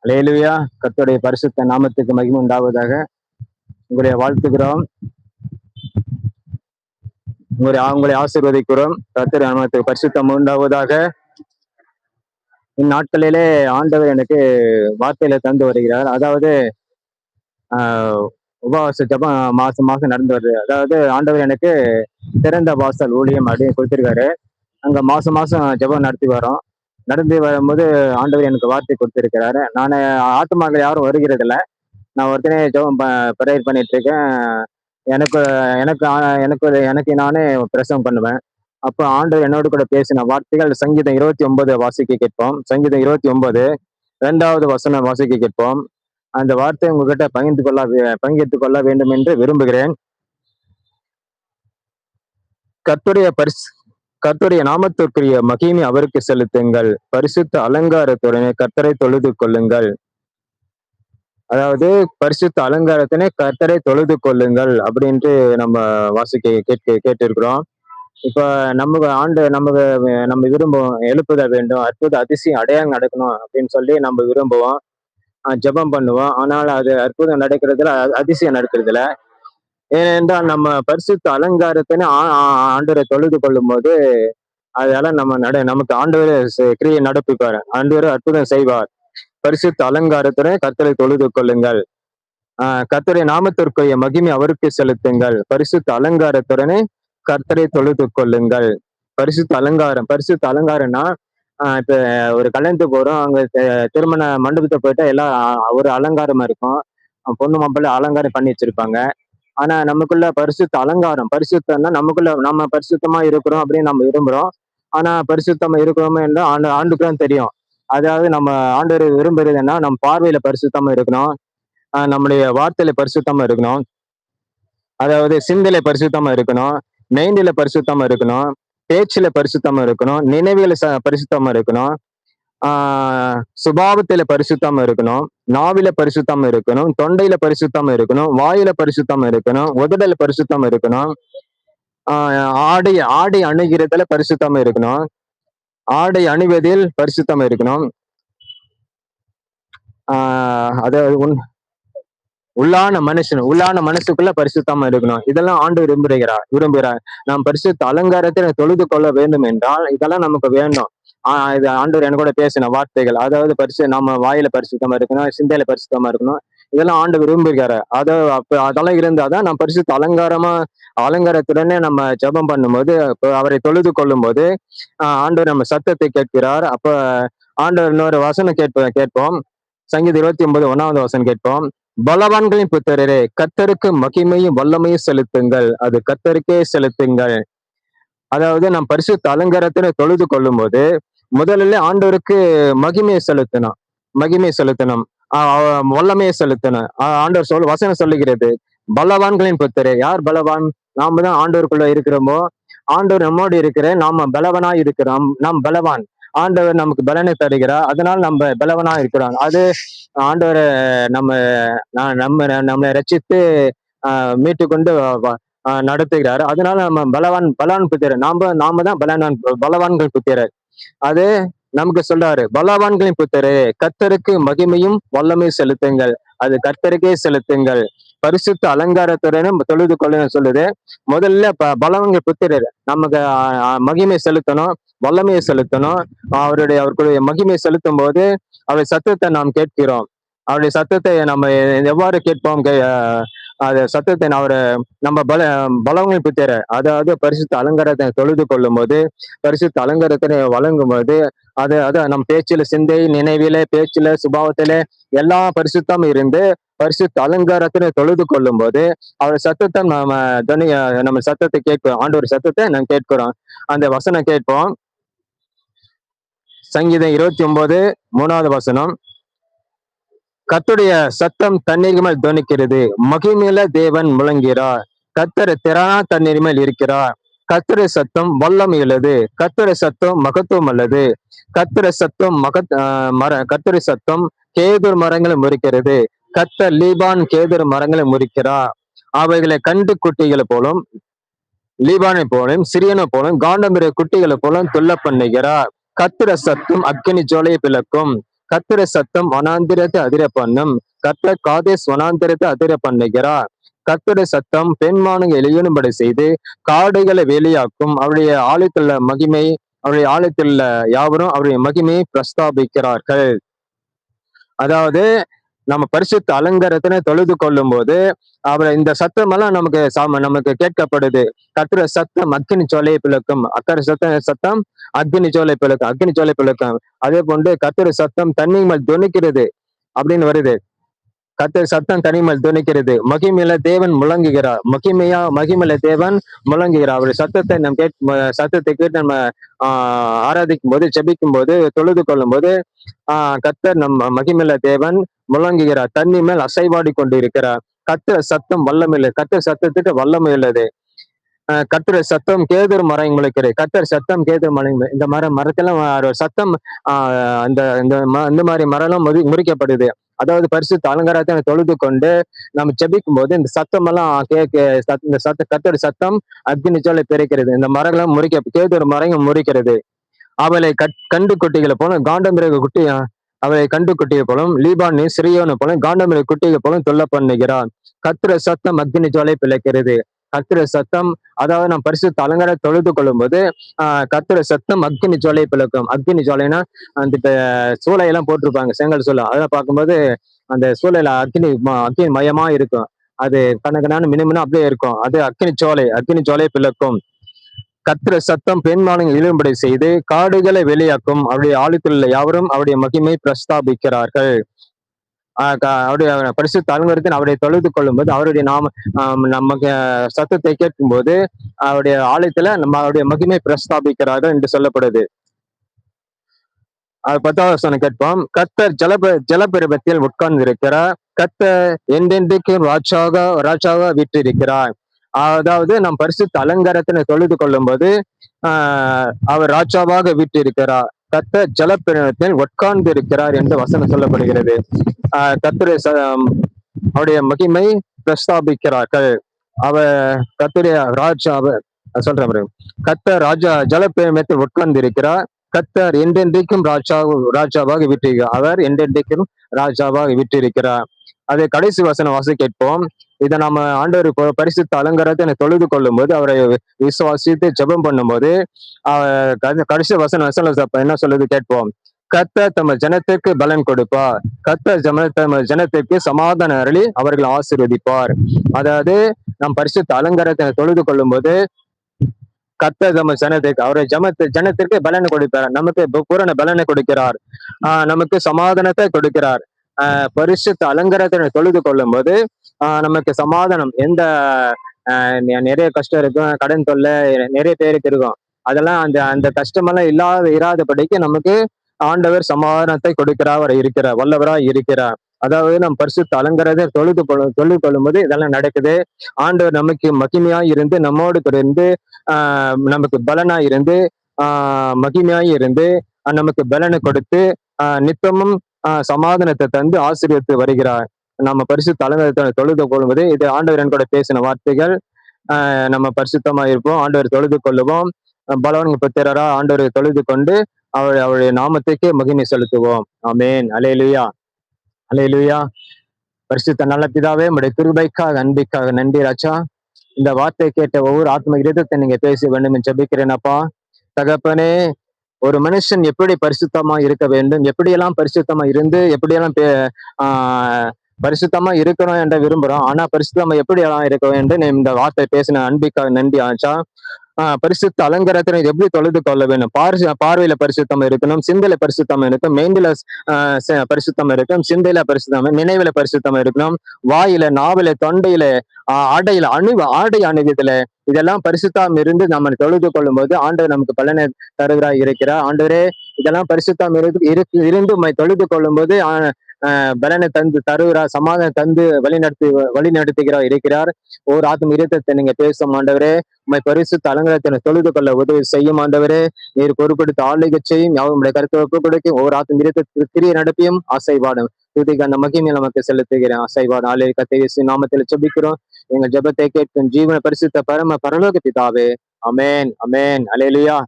அல்லேலூயா. கர்த்தருடைய பரிசுத்த நாமத்துக்கு மகிமை உண்டாவதாக. உங்களை வாழ்த்துகிறோம், உங்களை ஆசீர்வதிக்கிறோம். கர்த்தருடைய நாமத்துக்கு பரிசுத்தம் உண்டாவதாக. இந்நாட்களிலே ஆண்டவர் எனக்கு வார்த்தையில தந்து வருகிறார். அதாவது உபவாச ஜபம் மாசம் மாசம் நடந்து வருது. அதாவது ஆண்டவர் எனக்கு திறந்த வாசல் ஊழியம் அப்படின்னு கொடுத்திருக்காரு. அங்க மாசம் மாசம் ஜபம் நடத்தி வரோம். நடந்து வரும்போது ஆண்டவர் எனக்கு வார்த்தை கொடுத்திருக்கிறாரு. நான் ஆத்துமாக்கள் யாரும் வருகிறது இல்லை. நான் ஒருத்தனே ஜெபம் ப்ரேயர் பண்ணிட்டு இருக்கேன். எனக்கு எனக்கு எனக்கு எனக்கு நானே பிரசவம் பண்ணுவேன். அப்போ ஆண்டவர் என்னோடு கூட பேசின வார்த்தைகள் சங்கீதம் 29 வாசிக்க கேட்போம். சங்கீதம் 29 2வது வசனம் வாசிக்க கேட்போம். அந்த வார்த்தை உங்ககிட்ட பகிர்ந்து கொள்ள வேண்டும் என்று விரும்புகிறேன். கர்த்தருடைய நாமத்திற்குரிய மகிமை அவருக்கு செலுத்துங்கள், பரிசுத்த அலங்காரத்துடனே கர்த்தரை தொழுது கொள்ளுங்கள். அதாவது பரிசுத்த அலங்காரத்தினை கர்த்தரை தொழுது கொள்ளுங்கள் அப்படின்ட்டு நம்ம கேட்டிருக்கிறோம். இப்ப நம்ம விரும்புவோம், எழுப்புதல் வேண்டும், அற்புத அதிசயம் அடையாளம் நடக்கணும் அப்படின்னு சொல்லி நம்ம விரும்புவோம், ஜெபம் பண்ணுவோம். ஆனால் அது அற்புதம் நடக்கிறதுல, அதிசயம் நடக்கிறதுல. ஏனென்றால் நம்ம பரிசுத்த அலங்காரத்தினை ஆண்டவரை தொழுது கொள்ளும் போது அதெல்லாம் நமக்கு ஆண்டவரே கிரியை நடப்பிப்பார், ஆண்டவரே அற்புதம் செய்வார். பரிசுத்த அலங்காரத்துடன் கர்த்தரை தொழுது கொள்ளுங்கள், கர்த்தருடைய நாமத்திற்குரிய மகிமை அவருக்கு செலுத்துங்கள், பரிசுத்த அலங்காரத்துடனே கர்த்தரை தொழுது கொள்ளுங்கள். பரிசுத்த அலங்காரம்னா இப்ப ஒரு கல்யாணத்துக்கு போறோம், அங்க திருமண மண்டபத்தை போயிட்டா எல்லாம் ஒரு அலங்காரமா இருக்கும், பொண்ணு மாப்பிள்ளை அலங்காரம் பண்ணி வச்சிருப்பாங்க. ஆனா நமக்குள்ள பரிசுத்தம்னா நமக்குள்ள நம்ம பரிசுத்தமா இருக்கிறோம் அப்படின்னு நம்ம விரும்புறோம். ஆனா பரிசுத்தமா இருக்கிறோமே என்று ஆண்டுக்குதான் தெரியும். அதாவது நம்ம ஆண்டவர் விரும்புறதுன்னா நம்ம பார்வையில பரிசுத்தமா இருக்கணும், நம்முடைய வார்த்தையில பரிசுத்தமா இருக்கணும், அதாவது சிந்தையில பரிசுத்தமா இருக்கணும், மைண்டில பரிசுத்தமா இருக்கணும், பேச்சுல பரிசுத்தமா இருக்கணும், நினைவுல பரிசுத்தமா இருக்கணும், சுபாவத்தில பரிசுத்தமா இருக்கணும், நாவில பரிசுத்தமா இருக்கணும், தொண்டையில பரிசுத்தமா இருக்கணும், வாயில பரிசுத்தமா இருக்கணும், உதடல பரிசுத்தமா இருக்கணும், ஆடை அணுகிறதுல பரிசுத்தமா இருக்கணும், ஆடை அணிவதில் பரிசுத்தமா இருக்கணும், அதாவது உள்ளான மனசுக்குள்ள பரிசுத்தமா இருக்கணும். இதெல்லாம் ஆண்டு விரும்புகிறார். நாம் பரிசுத்த அலங்காரத்தை தொழுது கொள்ள வேண்டும் என்றால் இதெல்லாம் நமக்கு வேண்டும். இது ஆண்டவர் எனக்கு கூட பேசின வார்த்தைகள். அதாவது நம்ம வாயில பரிசுத்தமா இருக்கணும், சிந்தையில பரிசுத்தமா இருக்கணும். இதெல்லாம் ஆண்டு விரும்புகிறாரு. அதெல்லாம் இருந்தாதான் நம்ம பரிசுத்த அலங்காரத்துடனே நம்ம ஜெபம் பண்ணும்போது, அவரை தொழுது கொள்ளும் போது ஆண்டவர் நம்ம சத்தத்தை கேட்கிறார். அப்ப ஆண்டவர் இன்னொரு வசனம் கேட்போம். சங்கீதம் 29 1வது வசனம் கேட்போம். பலவான்களின் புத்திரரே, கர்த்தருக்கு மகிமையும் வல்லமையும் செலுத்துங்கள், அது கர்த்தருக்கே செலுத்துங்கள். அதாவது நாம் பரிசுத்த அலங்காரத்தினை தொழுது கொள்ளும் போது முதலில் ஆண்டவருக்கு மகிமையை செலுத்தணும், வல்லமையை செலுத்தணும். ஆண்டவர் வசனம் சொல்லுகிறது, பலவான்களின் புத்திரே. யார் பலவான்? நாம தான் ஆண்டவருக்குள்ள இருக்கிறோமோ, ஆண்டவர் நம்மோடு இருக்கிற, நாம பலவனா இருக்கிறோம். நாம் பலவான், ஆண்டவர் நமக்கு பலனை தருகிறார், அதனால் நம்ம பலவனா இருக்கிறோம். அது ஆண்டவரை நம்மை ரட்சித்து மீட்டு கொண்டு நடத்துகிறார். அதனால நம்ம பலவான் புத்திரர், நாம தான் பலவான்கள் புத்திரர். அது நமக்கு சொல்றாரு, பலவான்களின் புத்திரே, கர்த்தருக்கு மகிமையும் வல்லமையும் செலுத்துங்கள், அது கர்த்தருக்கே செலுத்துங்கள், பரிசுத்த அலங்காரத்துடனும் தொழுது கொள்ள சொல்லுது. முதல்ல பலவான்கள் புத்திரர் நமக்கு மகிமை செலுத்தணும், வல்லமையை செலுத்தணும். அவருடைய மகிமையை செலுத்தும் போது அவருடைய சத்தத்தை நாம் கேட்கிறோம். அவருடைய சத்தத்தை நம்ம எவ்வாறு கேட்போம்? சத்தத்தை நம்ம பலவான்கள் புத்திர, அதாவது பரிசுத்த அலங்காரத்தை தொழுது கொள்ளும் போது, பரிசுத்த அலங்காரத்தினை வழங்கும் போது அத நம் பேச்சில, சிந்தை, நினைவில, பேச்சில, சுபாவத்தில எல்லா பரிசுத்தம் இருந்து பரிசுத்த அலங்காரத்தினை தொழுது கொள்ளும் போது அவர் சத்தத்தை நம்ம சத்தத்தை கேட்கிறோம். ஆண்டவர் சத்தத்தை நாம் கேட்கிறோம். அந்த வசனம் கேட்போம். சங்கீதம் 29 3வது வசனம். கர்த்தருடைய சத்தம் தண்ணீர் மேல் துணிக்கிறது, மகிமையில தேவன் முழங்கிறார், கர்த்தர் திறனா தண்ணீர் மேல் இருக்கிறார், கர்த்தருடைய சத்தம் வல்லமையுள்ளது, கர்த்தருடைய சத்தம் மகத்துவம் அல்லது, கர்த்தருடைய சத்தம் கேதுர் மரங்களை முறிக்கிறது, கர்த்தர் லீபான் கேதுர் மரங்களை முறிக்கிறார், அவைகளை கண்டு குட்டிகளை போலும், லீபானை போலும், சிறியனை போலும், காண்டமிர குட்டிகளை போலும் துள்ள பண்ணுகிறார், கர்த்தருடைய சத்தம் அக்கினி ஜோலையை பிளக்கும், கர்த்தருடைய சத்தம் வனாந்திரத்தை அதிர பண்ணும். கர்த்தர் காதேஸ் வனாந்திரத்தை அதிர பண்ணுகிறார். கர்த்தருடைய சத்தம் பெண்மானுங்க எழும்படி செய்து காடுகளை வேலியாக்கும். அவருடைய ஆலயத்துள்ள மகிமை, அவருடைய ஆலயத்துள்ள யாவரும் அவருடைய மகிமையை பிரஸ்தாபிக்கிறார்கள். அதாவது நம்ம பரிசுத்த அலங்காரத்தினை தொழுது கொள்ளும் போது இந்த சத்தமெல்லாம் நமக்கு கேட்கப்படுது. கர்த்தருடைய சத்தம் அக்கினி சோலையை பிளக்கும். சத்தம் அக்கினி சோலை பிளக்கும், அக்கினி சோலை பிளக்கும். அதே போன்று கர்த்தருடைய சத்தம் தண்ணி மேல் துணிக்கிறது அப்படின்னு வருது. கர்த்தர் சத்தம் தனிமல் துணிக்கிறது. மகிமையில தேவன் முழங்குகிறார். மகிமையில தேவன் முழங்குகிறார். அவருடைய சத்தத்தை சத்தத்தை கேட்டு நம்ம ஆராதிக்கும் போது, ஜெபிக்கும் போது, தொழுது கொள்ளும் போது கர்த்தர் மகிமையில தேவன் முழங்குகிறார். தண்ணி மேல் அசைவாடி கொண்டு இருக்கிறார். கர்த்தர் சத்தம் வல்லமில்லை. கர்த்தர் சத்தத்துக்கு வல்லமை உள்ளது. கர்த்தருடைய சத்தம் கேதுரு மரம் முளைக்கிறது. கர்த்தர் சத்தம் கேதுரு மரம். இந்த மரத்தெல்லாம் சத்தம் இந்த மாதிரி மரம் முறிக்கப்படுது. அதாவது பரிசுத்த அலங்காரத்தை தொழுது கொண்டு நம்ம ஜெபிக்கும் போது இந்த சத்தம் எல்லாம் இந்த கர்த்தருடைய சத்தம் அக்னி ஜுவாலை பிறக்கிறது. இந்த மரங்களும் கேதுரு மரங்கள் முறிக்கிறது. அவளை கண்டு குட்டிகளை போல காண்டமிருக குட்டி அவளை கண்டு குட்டியை போலும் லீபானி சிறியோனு போலும் காண்டமிருக குட்டிகள் போலும் தொல்லை பண்ணுகிறான். கர்த்தருடைய சத்தம் அக்னி ஜுவாலை பிழைக்கிறது. கர்த்தருடைய சத்தம், அதாவது நம்ம பரிசுத்த அலங்கார தொழுது கொள்ளும் போது கர்த்தருடைய சத்தம் அக்னி ஜுவாலை பிளக்கும். அக்னி ஜுவாலைனா அந்த சூளையெல்லாம் போட்டிருப்பாங்க, செங்கல் சூளை. அதெல்லாம் பார்க்கும்போது அந்த சூளையில அக்னி மயமா இருக்கும். அது கணக்கனான மினுமினா அப்படியே இருக்கும். அது அக்னி ஜுவாலை பிளக்கும். கர்த்தருடைய சத்தம் பெண்மானுங்க இழும்படி செய்து காடுகளை வெளியாக்கும். அவருடைய ஆலயத்தில் யாவரும் அவருடைய மகிமை பிரஸ்தாபிக்கிறார்கள். அவருடைய பரிசுத்த அலங்காரத்தின் அவரை தொழுது கொள்ளும் போது அவருடைய நமக்கு சத்தத்தை கேட்கும் போது அவருடைய ஆலயத்துல அவருடைய மகிமை பிரஸ்தாபிக்கிறார்கள் என்று சொல்லப்படுது. 10வது வசனம் கேட்போம். கர்த்தர் ஜலபிரபத்தில் உட்கார்ந்து இருக்கிறார். கர்த்தர் என்றென்றைக்கும் ராஜாவாக வீற்றிருக்கிறார். அதாவது நம் பரிசுத்த அலங்காரத்தினை தொழுது கொள்ளும் போது அவர் ராஜாவாக வீற்றிருக்கிறார். கர்த்தர் ஜலப்பிரபத்தில் உட்கார்ந்து இருக்கிறார் என்று வசனம் சொல்லப்படுகிறது. அவருடைய மகிமை பிரஸ்தாபிக்கிறார்கள். கர்த்தருடைய கர்த்தர் ஜலப்பிரபத்தில் உட்கார்ந்து இருக்கிறார். கர்த்தர் என்றென்றைக்கும் ராஜாவாக வீற்றிருக்கிறார். அவர் என்றென்றைக்கும் ராஜாவாக வீற்றிருக்கிறார். அதை கடைசி வசனம் வாசி கேட்போம். இதை நம்ம ஆண்டவர் பரிசுத்த அலங்காரத்தை தொழுது கொள்ளும் போது அவரை விசுவாசித்து ஜெபம் பண்ணும் போது கடைசி வசனம் என்ன சொல்லுது கேட்போம். கர்த்தர் தமது ஜனத்திற்கு பலன் கொடுப்பார். கர்த்தர் தமது ஜனத்திற்கு சமாதான அருளி அவர்கள் ஆசீர்வதிப்பார். அதாவது நம் பரிசுத்த அலங்காரத்தை தொழுது கொள்ளும் போது கர்த்தர் தமது ஜனத்திற்கு அவருடைய ஜனத்திற்கு பலனை கொடுப்பார். நமக்கு பூரண பலனை கொடுக்கிறார். நமக்கு சமாதானத்தை கொடுக்கிறார். பரிசுத்த அலங்காரத்தை தொழுது கொள்ளும் போது நமக்கு சமாதானம். நிறைய கஷ்டம் இருக்கும், கடன் தொல்லை நிறைய பேருக்கு இருக்கும். அதெல்லாம் அந்த கஷ்டமெல்லாம் இராதபடிக்கு நமக்கு ஆண்டவர் சமாதானத்தை கொடுக்கிறவர் இருக்கிறார், வல்லவராய் இருக்கிறார். அதாவது நம் பரிசுத்த அலங்காரத்தை தொழுது கொள்ளும் போது இதெல்லாம் நடக்குது. ஆண்டவர் நமக்கு மகிமையாய் இருந்து நம்மோடு இருந்து நமக்கு பலனாய் இருந்து மகிமையாய் இருந்து நமக்கு பலனை கொடுத்து நித்தமும் சமாதானத்தை தந்து ஆசீர்வதித்து வருகிறார். நம்ம பரிசுத்த அலங்காரத்தை தொழுது கொள்ளும்போது இது ஆண்டவர் கூட பேசின வார்த்தைகள். நம்ம பரிசுத்தமா இருப்போம், ஆண்டவர் தொழுது கொள்ளுவோம். பலவன் புத்திரரா ஆண்டவரை தொழுது கொண்டு அவருடைய நாமத்துக்கே மகிமை செலுத்துவோம். ஆமென். அல்லேலூயா, அல்லேலூயா. பரிசுத்த நல்ல பிதாவே, உம்முடைய கிருபைக்காக அன்பிற்காக நன்றி ராஜா. இந்த வார்த்தை கேட்ட ஒவ்வொரு ஆத்ம இருதயத்தை நீங்க பேச வேண்டும் என்று ஜெபிக்கிறேனப்பா. தகப்பனே, ஒரு மனுஷன் எப்படி பரிசுத்தமா இருக்க வேண்டும், எப்படியெல்லாம் பரிசுத்தமா இருந்து எப்படியெல்லாம் பரிசுத்தமா இருக்கணும் என்ற விரும்புறோம். ஆனா பரிசுத்தமா எப்படி எல்லாம் இருக்க வேண்டும் இந்த வார்த்தை பேசின அன்பிக்காக நன்றி ஆச்சா. பரிசுத்த அலங்காரத்தினை எப்படி தொழுது கொள்ள வேண்டும். பார்வையில பரிசுத்தம் இருக்கணும், சிந்தையில பரிசுத்தம் இருக்கும், மைண்டில பரிசுத்தம் இருக்கும், சிந்தையில பரிசுத்தம், நினைவுல பரிசுத்தம் இருக்கணும், வாயில, நாவில, தொண்டையில, ஆடை அணிவதில இதெல்லாம் பரிசுத்தம் இருந்து நம்ம தொழுது கொள்ளும் போது ஆண்டவர் நமக்கு பலனை தருகிறார் இருக்கிறார். ஆண்டவரே, இதெல்லாம் பரிசுத்தம் இருந்து தொழுது கொள்ளும் போது பலனை தந்து தருகிறார், சமாதானம் தந்து வழி நடத்துகிறார் இருக்கிறார். ஒரு ஆத்ம இருத்தத்தை நீங்க பேசும் ஆண்டவரே. உண்மை பரிசுத்த அலங்காரத்தை தொழுது கொள்ள உதவி செய்யும் ஆண்டவரே. நீர் பொறுப்படுத்த ஆளுகை செய்யும், யாவுடைய கருத்தை ஒப்பு கொடுக்கும். ஒவ்வொரு ஆத்ம இருத்தத்துக்கு கிரிய நடப்பியும் ஆசைவாடும் இதுக்கு அந்த மகிமையை நமக்கு செலுத்துகிறேன். ஆசைவாடும் ஆளுகை கத்தை நாமத்தில் ஜெபிக்கிறோம். எங்கள் ஜெபத்தை கேட்கும் ஜீவன பரிசுத்த பரலோக பிதாவே. அமேன், அமேன். அல்லேலூயா.